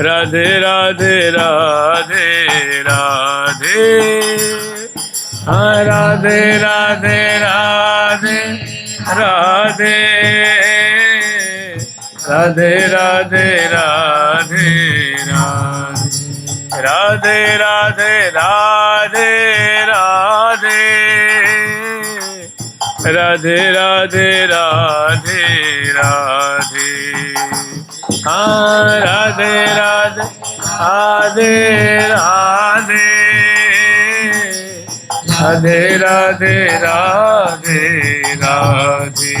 राधे राधे राधे राधे हाँ राधे राधे राधे राधे राधे राधे राधे राधे राधे राधे राधे राधे राधे राधे राधे हाँ राधे राधे राधे राधे राधे राधे राधे।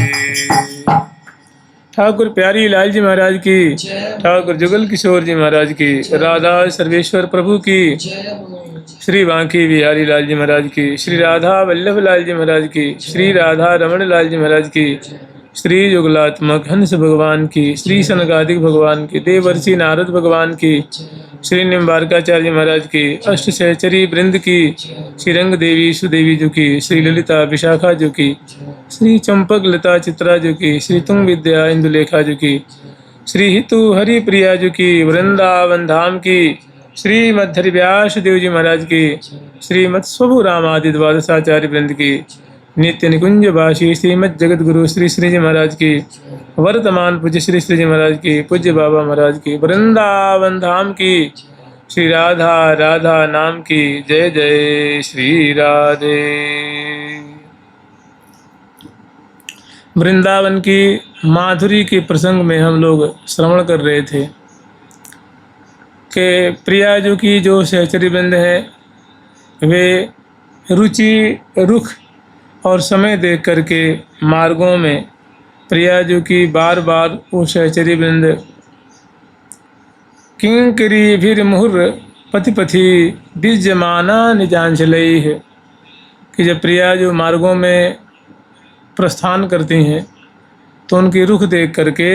ठाकुर प्यारी लाल जी महाराज की, ठाकुर जुगल किशोर जी महाराज की, राधा सर्वेश्वर प्रभु की, श्री बांकी बिहारी लाल जी महाराज की, श्री राधा वल्लभ लाल जी महाराज की, श्री राधा रमण लाल जी महाराज की, श्री युगलात्मक हंस भगवान की, श्री सनकादिक भगवान की, देवर्षि नारद भगवान की, श्री निम्बारकाचार्य महाराज की, अष्ट सहचरी वृंद की, श्री रंग देवी सुदेवी जी की, श्री ललिता विशाखा जी की, श्री चंपक लता चित्रा जी की, श्री तुंग विद्या इंदुलेखा जी की, श्री हितु हरि प्रिया जी की, वृंदावन धाम की, श्री मध्य व्यास देव जी महाराज की, श्रीमद स्वभु रामादि द्वादशाचार्य वृंद की, नित्य निकुंज भाषी श्रीमद जगत गुरु श्री श्री जी महाराज की, वर्तमान पूज्य श्री श्री जी महाराज की, पूज्य बाबा महाराज की, वृंदावन धाम की, श्री राधा राधा नाम की, जय जय श्री राधे। वृंदावन की माधुरी के प्रसंग में हम लोग श्रवण कर रहे थे कि प्रिया जो की जो सहचरी वृंद है वे रुचि रुख और समय देख करके मार्गों में प्रिया जो की बार बार वो सहचरी वृंद किंकरी भीर मुहुर पति पथि बीजमाना निजांचलई है कि जब प्रिया जो मार्गों में प्रस्थान करती हैं तो उनकी रुख देख करके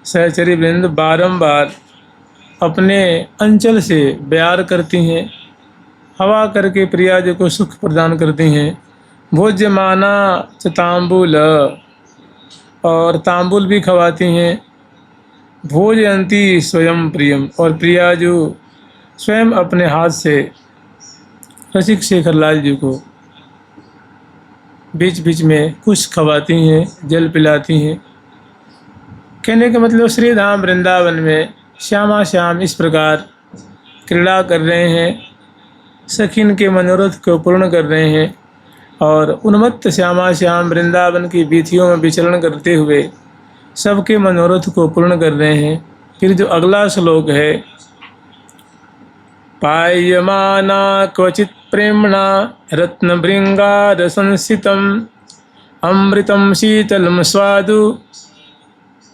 सहचरी वृंद बारंबार अपने अंचल से ब्यार करती हैं, हवा करके प्रिया जो को सुख प्रदान करती हैं। भोज्यमाना च तांबूल, और तांबूल भी खवाती हैं। भोजयंती स्वयं प्रियम, और प्रिया जो स्वयं अपने हाथ से रसिक शेखर लाल जी को बीच बीच में कुछ खवाती हैं, जल पिलाती हैं। कहने का मतलब श्री धाम वृंदावन में श्यामा श्याम इस प्रकार क्रीड़ा कर रहे हैं, सखीन के मनोरथ को पूर्ण कर रहे हैं और उन्मत्त श्यामा श्याम वृंदावन की वीथियों में विचरण करते हुए सबके मनोरथ को पूर्ण कर रहे हैं। फिर जो अगला श्लोक है, पायमाना क्वचित प्रेमणा रत्नभृंगार संस्थितम अमृतम शीतलम स्वादु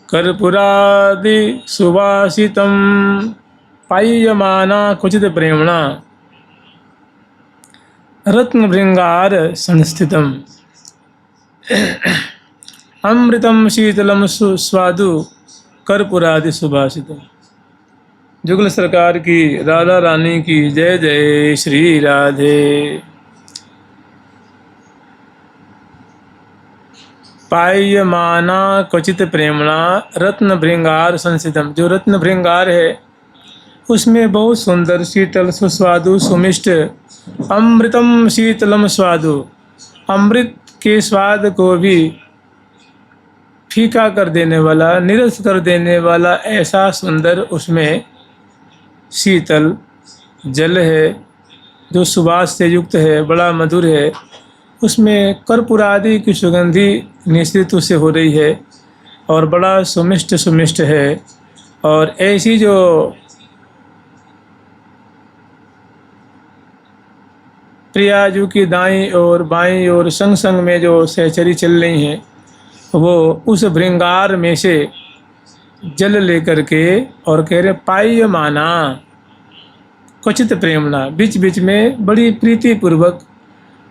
कर्पूरादि सुवासितम। पायमाना क्वचित प्रेमणा रत्नभृंगार संस्थितम अमृतम शीतलम स्वादु कर्पूरादि सुभाषितम। जुगल सरकार की, राधा रानी की जय जय श्री राधे। पायमाना क्वचित प्रेमणा रत्नभृंगार संस्थितम, जो रत्नभृंगार है उसमें बहुत सुंदर शीतल सुस्वादु सुमिष्ट अमृतम शीतलम स्वादु, अमृत के स्वाद को भी फीका कर देने वाला, निरस कर देने वाला ऐसा सुंदर उसमें शीतल जल है जो सुवास से युक्त है, बड़ा मधुर है। उसमें कर्पूरादि की सुगंधी निश्चित से हो रही है और बड़ा सुमिष्ट सुमिष्ट है। और ऐसी जो प्रिया जो की दाईं और बाईं और संग संग में जो सहचरी चल रही हैं वो उस भृंगार में से जल लेकर के और कह रहे पायमाना क्वचित प्रेमणा, बीच बीच में बड़ी प्रीति पूर्वक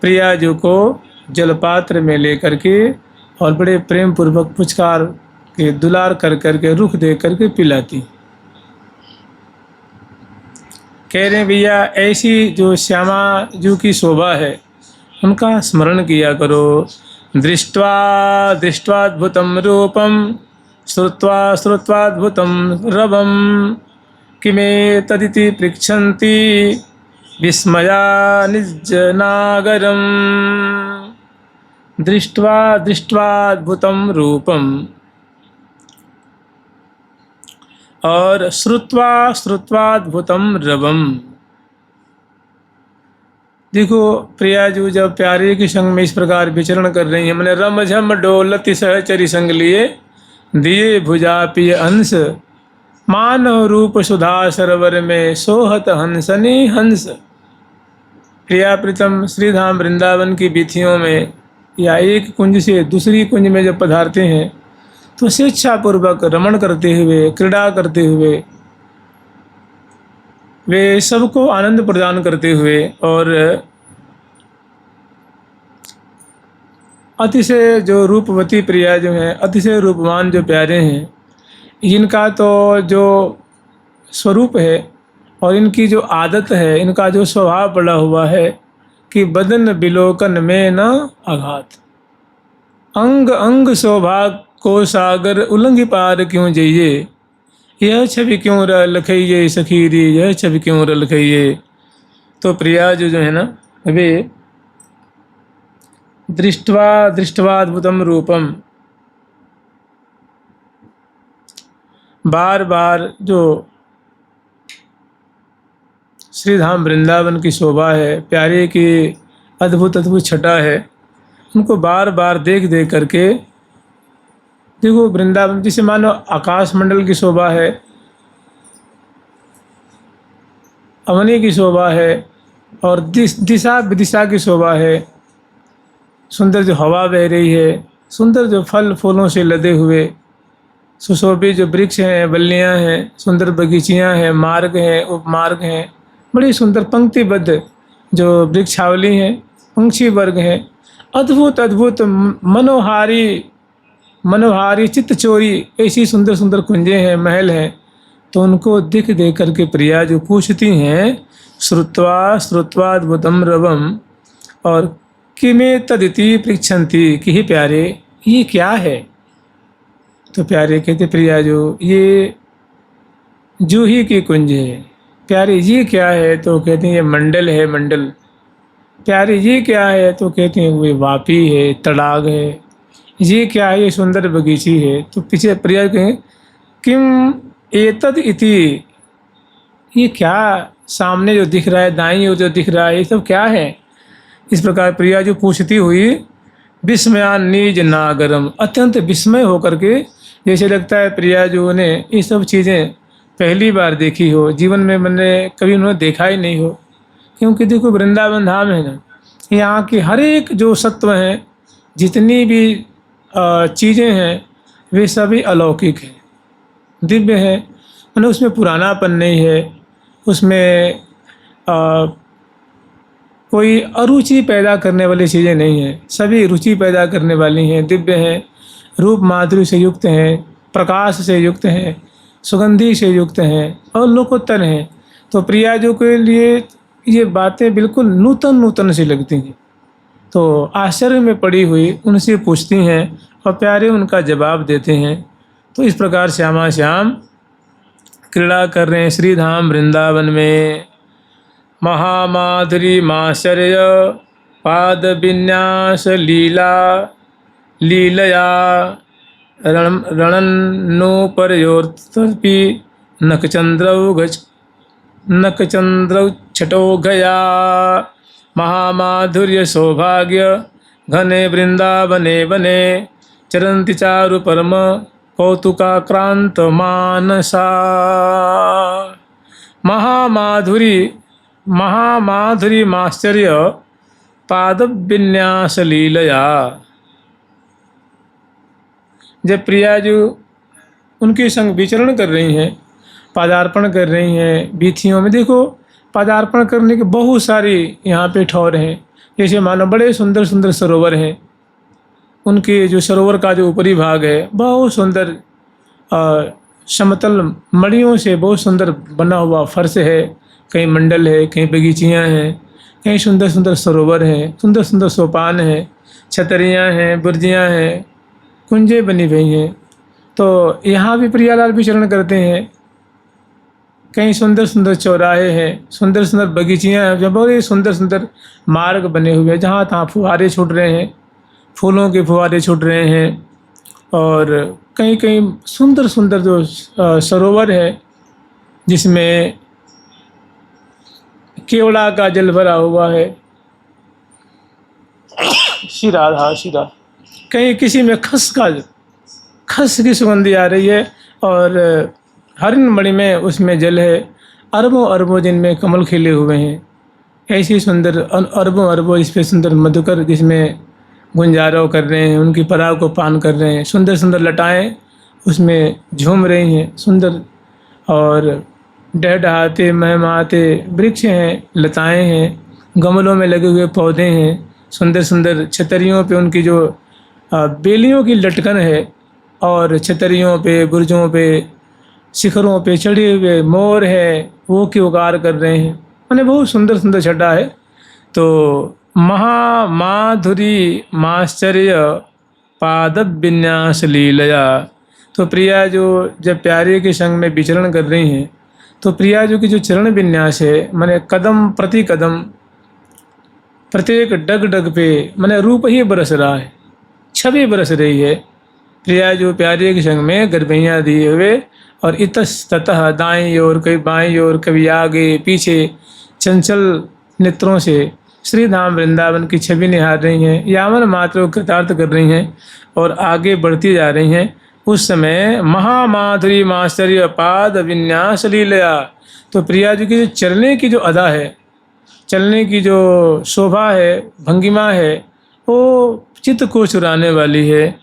प्रिया जो को जलपात्र में लेकर के और बड़े प्रेम पूर्वक पुचकार के दुलार कर करके रुख दे करके पिलाती। कह रहे भैया ऐसी जो श्यामा जू की शोभा है उनका स्मरण किया करो। दृष्ट्वा दृष्ट्वाद्भुतं रूपं श्रुत्वा श्रुत्वाद्भुतं रवं किमे तदिति पृच्छन्ति विस्मया निजनागरम दृष्ट्वा दृष्ट्वाद्भुतं रूपम और श्रुत्वा श्रुत्वाद्भुतं रवम। देखो प्रिया जी जब प्यारे के संग में इस प्रकार विचरण कर रही हैं, मैंने रम झम डोलति सहचरी संग लिए दिए भुजा पिय अंश मानव रूप सुधा सरोवर में सोहत हंसनी हंस। प्रिया प्रीतम श्रीधाम वृंदावन की वीथियों में या एक कुंज से दूसरी कुंज में जब पधारते हैं तो स्वेच्छापूर्वक रमण करते हुए, क्रीड़ा करते हुए, वे सबको आनंद प्रदान करते हुए और अतिशय जो रूपवती प्रिया जो हैं, अतिशय रूपवान जो प्यारे हैं, इनका तो जो स्वरूप है और इनकी जो आदत है, इनका जो स्वभाव पड़ा हुआ है कि बदन बिलोकन में न आघात, अंग अंग सौभाग को सागर उल्लंघ पार क्यों जाइए, यह छवि क्यों र लखइये सखीरी, यह छवि क्यों र लखइये। तो प्रिया जो है ना, वे दृष्ट्वा दृष्ट्वाद्भुतम रूपम, बार बार जो श्रीधाम वृंदावन की शोभा है, प्यारे की अद्भुत अद्भुत छटा है, उनको बार बार देख देख करके, देखो वृंदावन जिसे मानो आकाश मंडल की शोभा है, अवनी की शोभा है और दिशा विदिशा की शोभा है, सुंदर जो हवा बह रही है, सुंदर जो फल फूलों से लदे हुए सुशोभित जो वृक्ष हैं, बल्लियाँ हैं, सुंदर बगीचियाँ हैं, मार्ग हैं, उपमार्ग हैं, बड़ी सुंदर पंक्तिबद्ध जो वृक्षावली हैं, पंक्षी वर्ग हैं, अद्भुत अद्भुत मनोहारी मनोहारी चित्त चोरी ऐसी सुंदर सुंदर कुंजें हैं, महल हैं। तो उनको देख देख करके प्रिया जो पूछती हैं, श्रुत्वा श्रुत्वाद्भुतं रवम, और किमे तदिति पृच्छन्ति, कि हे प्यारे ये क्या है। तो प्यारे कहते प्रिया जो ये जूही की कुंज है। प्यारे ये क्या है, तो कहते हैं ये मंडल है मंडल। प्यारे ये क्या है, तो कहते हैं वो वापी है, तड़ाग है। ये क्या है, ये सुंदर बगीची है। तो पीछे प्रिया कहें किम एतद इति, ये क्या सामने जो दिख रहा है, दाईं ओर जो दिख रहा है, ये सब क्या है। इस प्रकार प्रिया जो पूछती हुई विस्मयान निज नागरम, अत्यंत विस्मय होकर के, जैसे लगता है प्रिया जो ने ये सब चीज़ें पहली बार देखी हो, जीवन में मैंने कभी उन्होंने देखा ही नहीं हो। क्योंकि देखो वृंदावन धाम है ना, यहाँ के हर एक जो सत्व हैं, जितनी भी चीज़ें हैं, वे सभी अलौकिक हैं, दिव्य हैं। मैंने उसमें पुरानापन नहीं है, उसमें कोई अरुचि पैदा करने वाली चीज़ें नहीं हैं, सभी रुचि पैदा करने वाली हैं, दिव्य हैं, रूप माधुर्य से युक्त हैं, प्रकाश से युक्त हैं, सुगंधि से युक्त हैं और लोकोत्तर हैं। तो प्रिया जो के लिए ये बातें बिल्कुल नूतन नूतन सी लगती हैं। तो आश्चर्य में पड़ी हुई उनसे पूछती हैं और प्यारे उनका जवाब देते हैं। तो इस प्रकार श्यामा श्याम क्रीड़ा कर रहे हैं श्रीधाम वृंदावन में। महामाधुरी माश्चर्य पाद विन्यास लीला लीलया रणन्नोपर्योर्तपि नखचंद्रौ छटोघया महामाधुर्य सौभाग्य घने वृंदावने वने चरन्ति चारु परम कौतुकाक्रांत मानसा। महामाधुरी माश्चर्य पादविन्यास लीलया। जब प्रिया जो उनके संग विचरण कर रही हैं, पादार्पण कर रही हैं वीथियों में, देखो पादार्पण करने के बहुत सारी यहाँ पे ठौर हैं। जैसे मानो बड़े सुंदर सुंदर सरोवर हैं, उनके जो सरोवर का जो ऊपरी भाग है बहुत सुंदर समतल मड़ियों से बहुत सुंदर बना हुआ फर्श है, कहीं मंडल है, कहीं बगीचियाँ हैं, कहीं सुंदर सुंदर सरोवर हैं, सुंदर सुंदर सोपान हैं, छतरियाँ हैं, बुर्जियाँ हैं, कुंजें बनी हुई हैं। तो यहाँ भी प्रियालाल विचरण करते हैं कई सुंदर सुंदर चौराहे हैं, सुंदर सुंदर बगीचियाँ हैं, जहाँ बहुत ही सुंदर सुंदर मार्ग बने हुए हैं, जहाँ तहाँ फुहारे छूट रहे हैं, फूलों के फुहारे छूट रहे हैं। और कहीं कहीं सुंदर सुंदर जो सरोवर है जिसमें केवड़ा का जल भरा हुआ है। श्री राधा श्री राधा। कहीं किसी में खस की सुगंधी आ रही है और हरिण मणि में उसमें जल है। अरबों अरबों जिनमें कमल खिले हुए हैं, ऐसी सुंदर अरबों अरबों इस पे सुंदर मधुकर जिसमें गुंजारों कर रहे हैं, उनकी पराग को पान कर रहे हैं। सुंदर सुंदर लताएं उसमें झूम रही हैं, सुंदर और डहडहाते महमाते वृक्ष हैं, लताएं हैं, गमलों में लगे हुए पौधे हैं। सुंदर सुंदर छतरियों पे उनकी जो बेलियों की लटकन है, और छतरियों पे, बुर्जों पे, शिखरों पे चढ़े हुए मोर है, वो की उगार कर रहे हैं। मैंने बहुत सुंदर सुंदर छटा है। तो महामाधुरी माश्चर्य पाद विन्यास लीलया। तो प्रिया जो जब प्यारे के संग में विचरण कर रही हैं, तो प्रिया जो की जो चरण विन्यास है, माने कदम प्रति कदम, प्रत्येक डग डग पे माने रूप ही बरस रहा है, छवि बरस रही है। प्रिया जो प्यारे के संग में गरबैयाँ दिए हुए और इतस्ततः दाईं ओर, कभी बाईं ओर, कभी आगे पीछे चंचल नेत्रों से श्री धाम वृंदावन की छवि निहार रही हैं, यावन मात्र कृतार्थ कर रही हैं और आगे बढ़ती जा रही हैं। उस समय महामाधुरी माश्चर्य पाद विन्यास लीलया। तो प्रिया जी की जो चलने की जो अदा है, चलने की जो शोभा है, भंगिमा है, वो चित्त को चुराने वाली है।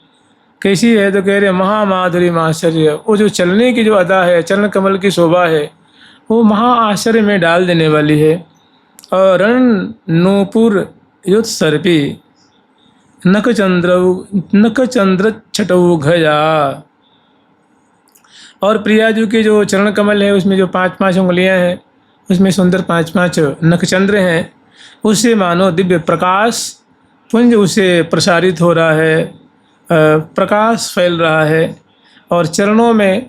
कैसी है? तो कह रहे महामाधुरी माश्चर्य। वो जो चलने की जो अदा है, चरण कमल की शोभा है, वो महा आश्चर्य में डाल देने वाली है। और रण नूपुर युत सर्पी नख चंद्र छटऊ घया। और प्रिया जी के जो चरण कमल है, उसमें जो 5-5 उंगलियां हैं, उसमें सुंदर 5-5 नखचंद्र हैं। उससे मानो दिव्य प्रकाश पुंज उसे प्रसारित हो रहा है, प्रकाश फैल रहा है। और चरणों में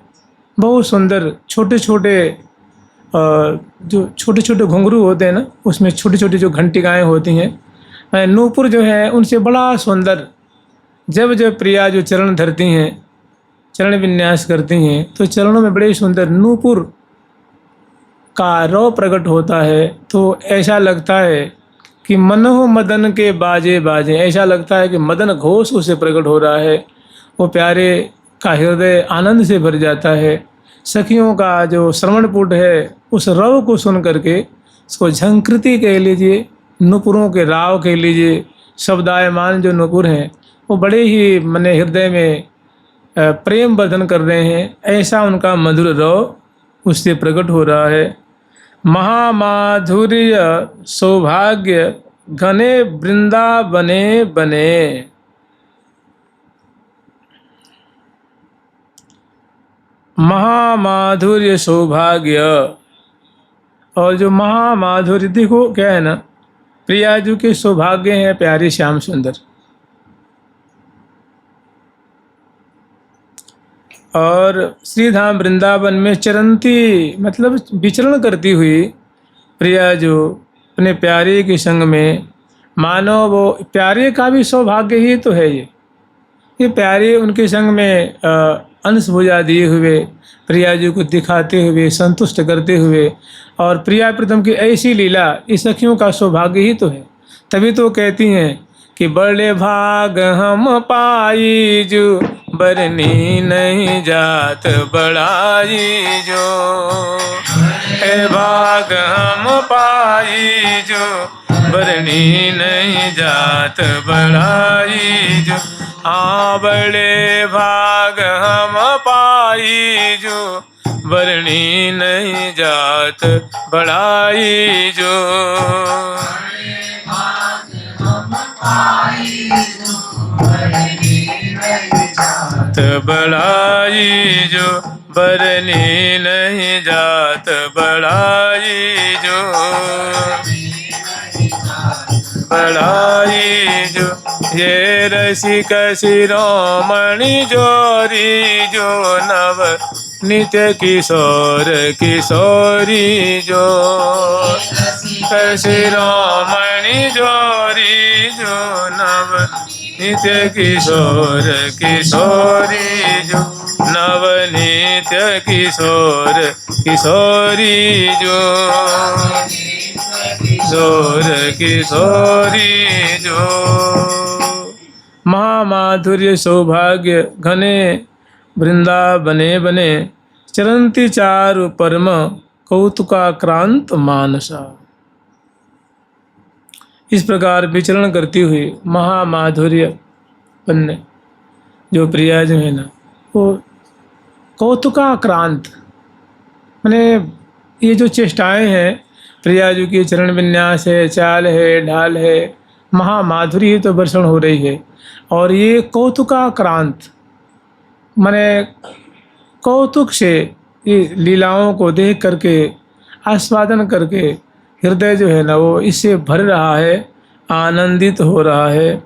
बहुत सुंदर छोटे छोटे जो छोटे छोटे घुंघरू होते हैं ना, उसमें छोटी छोटी जो घंटिकाएँ होती हैं, नूपुर जो है उनसे बड़ा सुंदर। जब जब प्रिया जो चरण धरती हैं, चरण विन्यास करती हैं, तो चरणों में बड़े सुंदर नूपुर का रौ प्रकट होता है। तो ऐसा लगता है कि मनोह मदन के बाजे बाजे, ऐसा लगता है कि मदन घोष उसे प्रकट हो रहा है। वो प्यारे का हृदय आनंद से भर जाता है। सखियों का जो श्रवणपुट है, उस रव को सुन करके उसको झंकृति कह लीजिए, नुपुरों के राव कह लीजिए, शब्दायमान जो नुपुर हैं, वो बड़े ही मने हृदय में प्रेम वर्धन कर रहे हैं। ऐसा उनका मधुर रव उससे प्रकट हो रहा है। महामाधुर्य सौभाग्य घने वृंदावने बने। महामाधुर्य सौभाग्य। और जो महामाधुर्य देखो क्या है ना, प्रिया जी के सौभाग्य हैं प्यारे श्याम सुंदर। और श्रीधाम वृंदावन में चरंती मतलब विचरण करती हुई प्रिया जो अपने प्यारे के संग में, मानो वो प्यारे का भी सौभाग्य ही तो है। ये प्यारे उनके संग में अंश भुजा दिए हुए प्रिया जी को दिखाते हुए, संतुष्ट करते हुए, और प्रिया प्रीतम की ऐसी लीला इस सखियों का सौभाग्य ही तो है। तभी तो कहती हैं कि बड़े भाग हम पाई जो बरनी नहीं जात बड़ाई जो, हे भाग हम पाई जो बरनी नहीं जात बड़ाई जो। हाँ बड़े भाग हम पाई जो बरनी नहीं जात बड़ाई जो। बड़ाई जो बरनी नहीं जात बड़ाई जो, बड़ाई जो। ये रसिक शिरोमणि जोरी जो नव नित्य किशोर किशोरी जो शिरोमणि जोरी जो नव नित्य किशोर किशोरी जो नव नित्य किशोर किशोरी जो किशोर किशोरी जो महामाधुर्य सौभाग्य घने वृंदावने बने चरंती चारु परम कौतुकाक्रांत मानसा। इस प्रकार विचरण करती हुई महामाधुर्य बन्ने जो प्रिया जो है ना वो कौतुकाक्रांत माने ये जो चेष्टाएं हैं प्रिया जी की चरण विन्यास है, चाल है, ढाल है, महामाधुरी तो वर्षण हो रही है। और ये कौतुकाक्रांत माने कौतुक से ये लीलाओं को देख करके आस्वादन करके हृदय जो है ना वो इससे भर रहा है, आनंदित हो रहा है।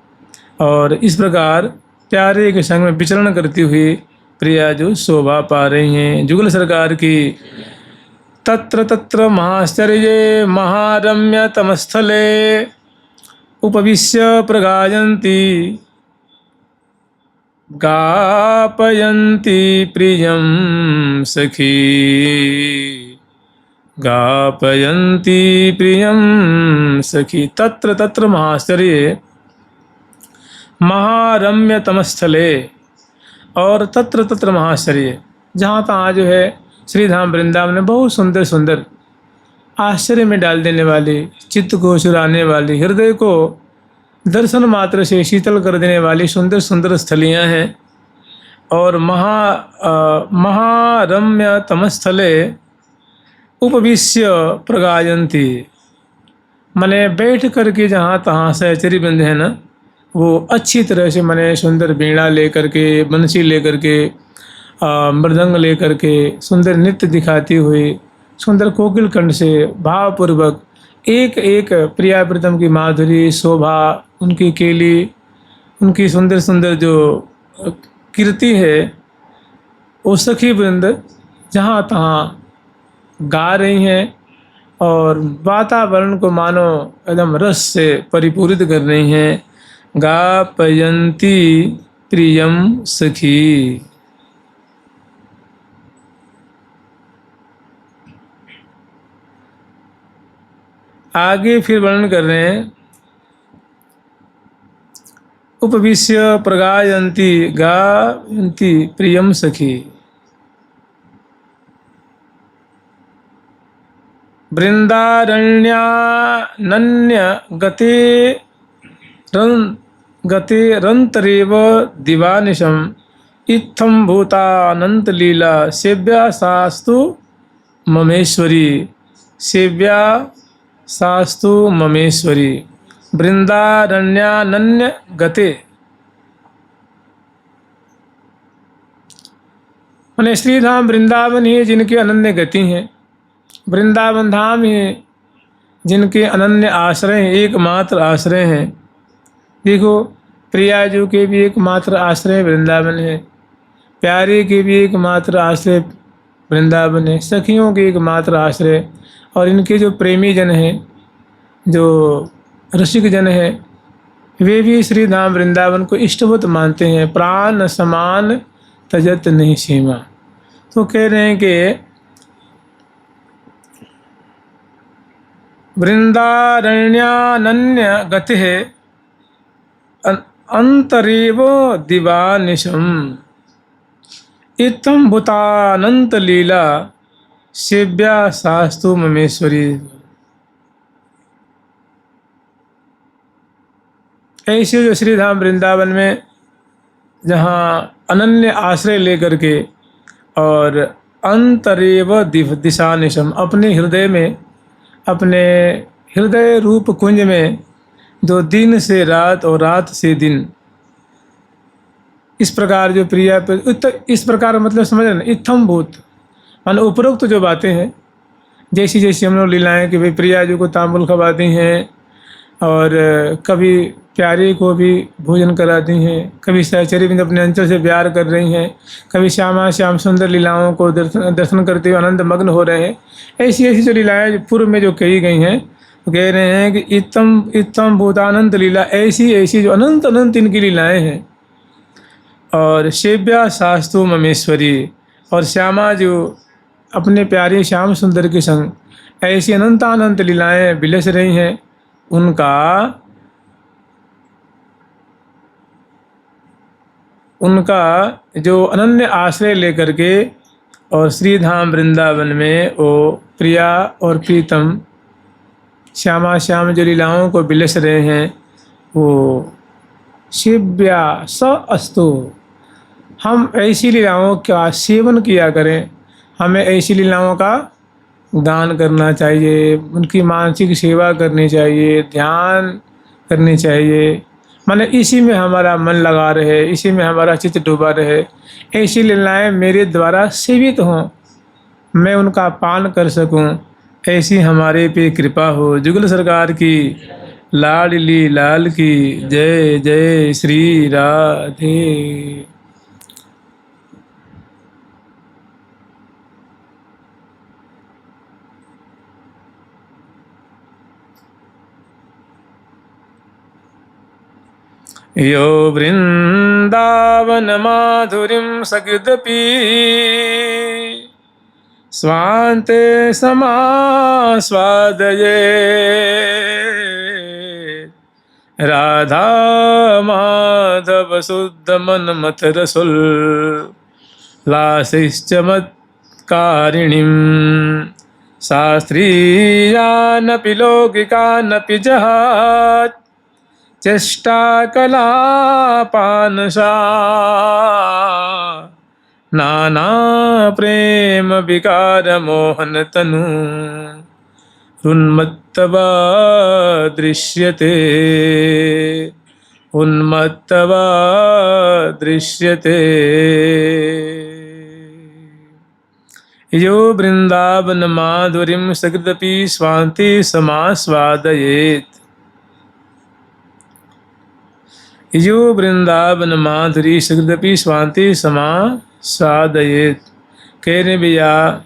और इस प्रकार प्यारे के संग में विचरण करती हुई प्रिया जो शोभा पा रही हैं। जुगल सरकार की तत्र तत्र महाश्चर्ये महारम्य तमस्थले उपविश्य प्रगायन्ति गापयन्ति प्रियं सखी गापयन्ति प्रियं सखी। तत्र तत्र महाश्चर्ये महारम्य तमस्थले और तत्र तत्र महाश्चर्य जहाँ तहाँ जो है श्रीधाम वृंदावन में बहुत सुंदर सुंदर आश्चर्य में डाल देने वाली, चित्त को चुराने वाली, हृदय को दर्शन मात्र से शीतल कर देने वाली सुंदर सुंदर स्थलियाँ हैं। और महारम्य तमस्थले उपविश्य प्रगायन्ति मने बैठ करके जहाँ तहाँ सहचरी बंद है ना वो अच्छी तरह से मने सुंदर वीणा लेकर के, बंसी लेकर के, मृदंग लेकर के सुंदर नृत्य दिखाती हुई सुंदर कोकिल कंठ से भावपूर्वक एक एक प्रिया प्रीतम की माधुरी शोभा, उनकी केली, उनकी सुंदर सुंदर जो कीर्ति है वो सखी वृंद जहाँ तहाँ गा रही हैं और वातावरण को मानो एकदम रस से परिपूरित कर रही हैं। गापयन्ति प्रियम सखी। आगे फिर वर्णन कर रहे हैं उपविश्य प्रगायन्ति गायन्ति प्रियम सखी। वृंदारण्यानन्य गते रंतरेव दिवानिशम इत्थम भूतानंत लीला सेव्या सास्तु ममेश्वरी सेव्या सास्तु ममेश्वरी। वृंदारण्यानन्य गते माने श्रीधाम वृंदावन ही जिनकी अनन्य गति हैं, वृंदावन धाम ही जिनके अनन्य आश्रय हैं, एकमात्र आश्रय हैं। देखो प्रिया जी के भी एकमात्र आश्रय वृंदावन है, प्यारे के भी एकमात्र आश्रय वृंदावन है, सखियों के एकमात्र आश्रय। और इनके जो प्रेमी जन हैं, जो रसिक जन हैं, वे भी श्री धाम वृंदावन को इष्टवत मानते हैं। प्राण समान तजत नहीं सीमा। तो कह रहे हैं कि वृंदारण्यानन्य गति है अंतरेव दिवानिशम इत्थम भूतानंत लीला सेव्या सास्तु ममेश्वरी। ऐसे जो श्रीधाम वृंदावन में जहाँ अनन्य आश्रय लेकर के और अंतरेव दिशानिशम अपने हृदय में, अपने हृदय रूप कुंज में जो दिन से रात और रात से दिन, इस प्रकार जो प्रिया इस प्रकार मतलब समझ रहे ना, इत्थम भूत मान उपरोक्त जो बातें हैं, जैसी जैसी हम लोग लीलाएँ कि भाई प्रिया जी को तांबुल खवाती हैं, और कभी प्यारे को भी भोजन कराती हैं, कभी सहचरी बिंद अपने अंचल से प्यार कर रही हैं, कभी श्यामा श्याम सुंदर लीलाओं को दर्शन करते हुए आनंद मग्न हो रहे हैं। ऐसी ऐसी जो लीलाएं जो पूर्व में जो कही गई हैं, वो कह रहे हैं कि इत्तम इत्तम भूतानंत लीला, ऐसी ऐसी जो अनंत अनंत इनकी लीलाएं हैं। और सेव्या शास्तु ममेश्वरी, और श्यामा जो अपने प्यारे श्याम सुंदर के संग ऐसी अनंतानंत लीलाएं विलस रही हैं, उनका जो अनन्य आश्रय लेकर के और श्री धाम वृंदावन में वो प्रिया और प्रीतम श्यामा श्याम जो लीलाओं को विलस रहे हैं, वो सेव्या स अस्तु, हम ऐसी लीलाओं का सेवन किया करें, हमें ऐसी लीलाओं का दान करना चाहिए, उनकी मानसिक सेवा करनी चाहिए, ध्यान करनी चाहिए, माने इसी में हमारा मन लगा रहे, इसी में हमारा चित्त डूबा रहे। ऐसी लीलाएं मेरे द्वारा सेवित हों, मैं उनका पान कर सकूं, ऐसी हमारे पे कृपा हो। जुगल सरकार की लाडली लाल की जय जय श्री राधे। यो वृंदावन माधुरीं सकृदपि स्वान्ते समास्वादये, राधा माधव शुद्ध मन मथ रसोल्लासिश्चमत्कारिणीं, शास्त्रीयानपि लौकिकानपि जहात् चेष्टा कलापानसा, नाना प्रेम विकार मोहन तनु उन्मत्तवा दृश्यते, उन्मत्तवा दृश्यते। यो वृंदावन माधुरीं सकृदपि स्वान्ते समास्वादयेत्। यो वृंदावन माधुरी सकृदपि स्वान्ते समास्वादयेत्। कह रहे भैया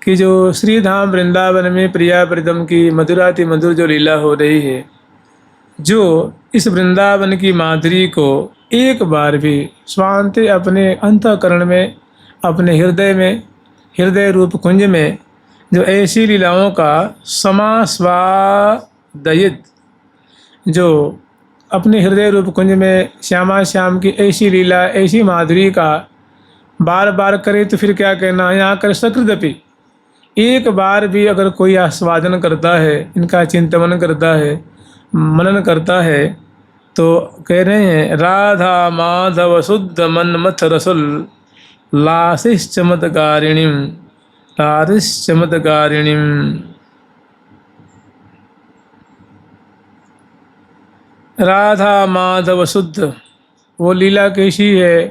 कि जो श्री धाम वृंदावन में प्रिया प्रीतम की मधुराति मधुर जो लीला हो रही है, जो इस वृंदावन की माधुरी को एक बार भी स्वान्ते अपने अंतःकरण में, अपने हृदय में, हृदय रूप कुंज में जो ऐसी लीलाओं का समास्वादयेत्, जो अपने हृदय रूप कुंज में श्यामा श्याम की ऐसी लीला, ऐसी माधुरी का बार बार करे, तो फिर क्या कहना, यहाँ कर सकृदपि, एक बार भी अगर कोई आस्वादन करता है, इनका चिंतन करता है, मनन करता है, तो कह रहे हैं राधा माधव शुद्ध मन मथ रसोल्लासिश्चमत्कारिणीं, लासिश्चमत्कारिणीं। राधा माधव शुद्ध, वो लीला कैसी है,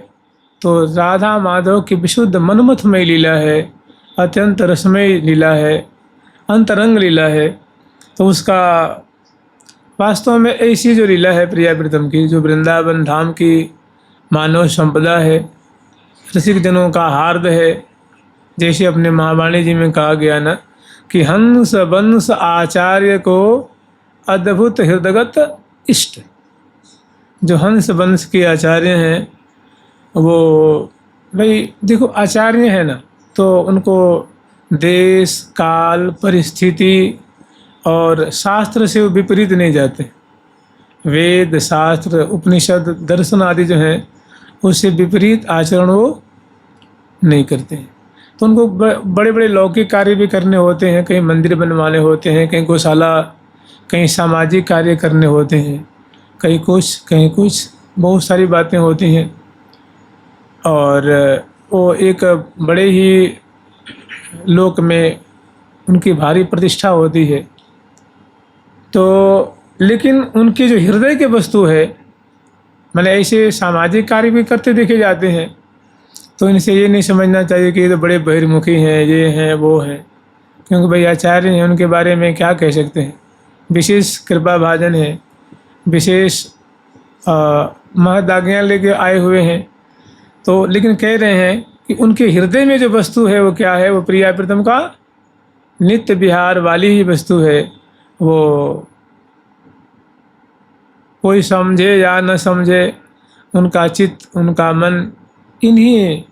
तो राधा माधव की विशुद्ध मनमथमय लीला है, अत्यंत रसमय लीला है, अंतरंग लीला है। तो उसका वास्तव में ऐसी जो लीला है प्रिया प्रीतम की, जो वृंदावन धाम की मानव संपदा है, रसिक जनों का हार्द है। जैसे अपने महावाणी जी में कहा गया ना कि हंस वंश आचार्य को अद्भुत हृदयगत इष्ट। जो हंस वंश के आचार्य हैं, वो भाई देखो आचार्य है ना, तो उनको देश काल परिस्थिति और शास्त्र से वो विपरीत नहीं जाते। वेद शास्त्र उपनिषद दर्शन आदि जो हैं, उससे विपरीत आचरण वो नहीं करते। तो उनको बड़े बड़े लौकिक कार्य भी करने होते हैं, कहीं मंदिर बनवाने होते हैं, कहीं गौशाला, कहीं सामाजिक कार्य करने होते हैं, कहीं कुछ बहुत सारी बातें होती हैं। और वो एक बड़े ही लोक में उनकी भारी प्रतिष्ठा होती है। तो लेकिन उनकी जो हृदय के वस्तु है, मैंने ऐसे सामाजिक कार्य भी करते देखे जाते हैं। तो इनसे ये नहीं समझना चाहिए कि ये तो बड़े बहिर्मुखी हैं, ये हैं वो हैं, क्योंकि भाई आचार्य हैं, उनके बारे में क्या कह सकते हैं। विशेष कृपा भाजन है, विशेष महद आज्ञा लेके आए हुए हैं। तो लेकिन कह रहे हैं कि उनके हृदय में जो वस्तु है वो क्या है? वो प्रिया प्रीतम का नित्य विहार वाली ही वस्तु है। वो कोई समझे या न समझे, उनका चित्त, उनका मन इन्हीं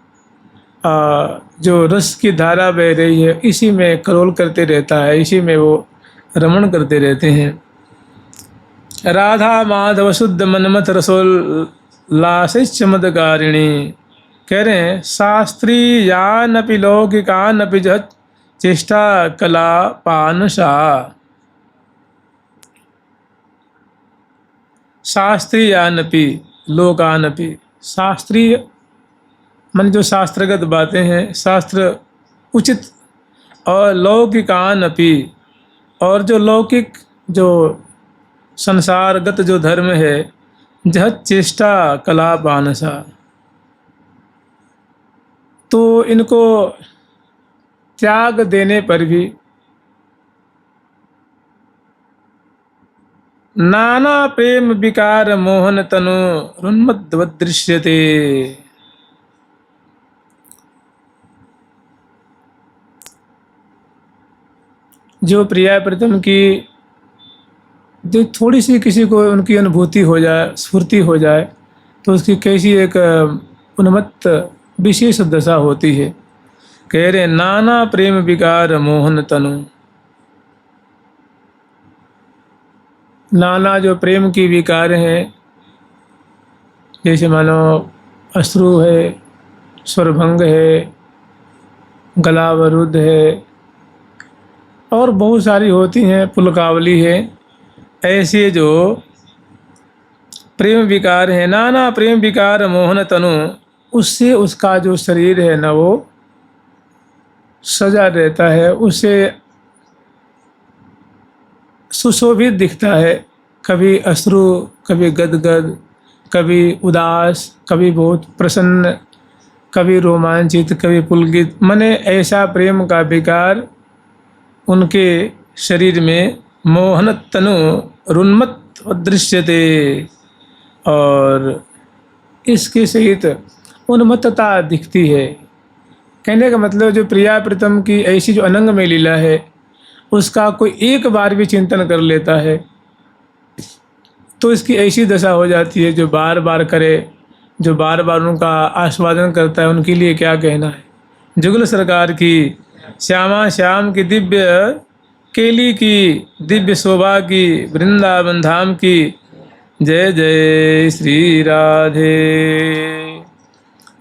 जो रस की धारा बह रही है इसी में करोल करते रहता है, इसी में वो रमण करते रहते हैं। राधा माधव शुद्ध मनमथ रसोल्लास चमत्कारिणी। कह रहे हैं शास्त्री यानपि लौकिकानपि जहत चेष्टा कला पानसा। शास्त्री यानपि लोकानपि, शास्त्रीय मन जो शास्त्रगत बातें हैं, शास्त्र उचित, और लौकिकानपि, और जो लौकिक जो संसारगत जो धर्म है, जहत चेष्टा कला पानसा, तो इनको त्याग देने पर भी नाना प्रेम विकार मोहन तनु रुन्मद्वत् दृश्यते। जो प्रिया प्रीतम की जो थोड़ी सी किसी को उनकी अनुभूति हो जाए, स्फूर्ति हो जाए, तो उसकी कैसी एक उन्मत्त विशेष दशा होती है। कह रहे नाना प्रेम विकार मोहन तनु, नाना जो प्रेम की विकार हैं, जैसे मानो अश्रु है, स्वरभंग है, गलावरुद्ध है, और बहुत सारी होती हैं, पुलकावली है। ऐसे जो प्रेम विकार है, नाना प्रेम विकार मोहन तनु, उससे उसका जो शरीर है ना वो सजा रहता है, उससे सुशोभित दिखता है। कभी अश्रु, कभी गदगद, कभी उदास, कभी बहुत प्रसन्न, कभी रोमांचित, कभी पुलकित। मने ऐसा प्रेम का विकार उनके शरीर में मोहन तनु रुन्मत दृश्यते, और इसके सहित उन्मत्तता दिखती है। कहने का मतलब जो प्रिया प्रीतम की ऐसी जो अनंग में लीला है, उसका कोई एक बार भी चिंतन कर लेता है तो इसकी ऐसी दशा हो जाती है। जो बार बार करे, जो बार बार उनका आस्वादन करता है, उनके लिए क्या कहना है। जुगल सरकार की श्यामा श्याम की दिव्य केली की दिव्य शोभा की, वृंदावन धाम की जय जय श्री राधे।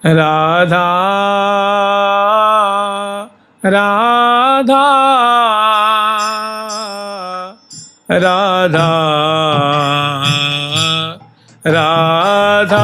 राधा राधा राधा राधा।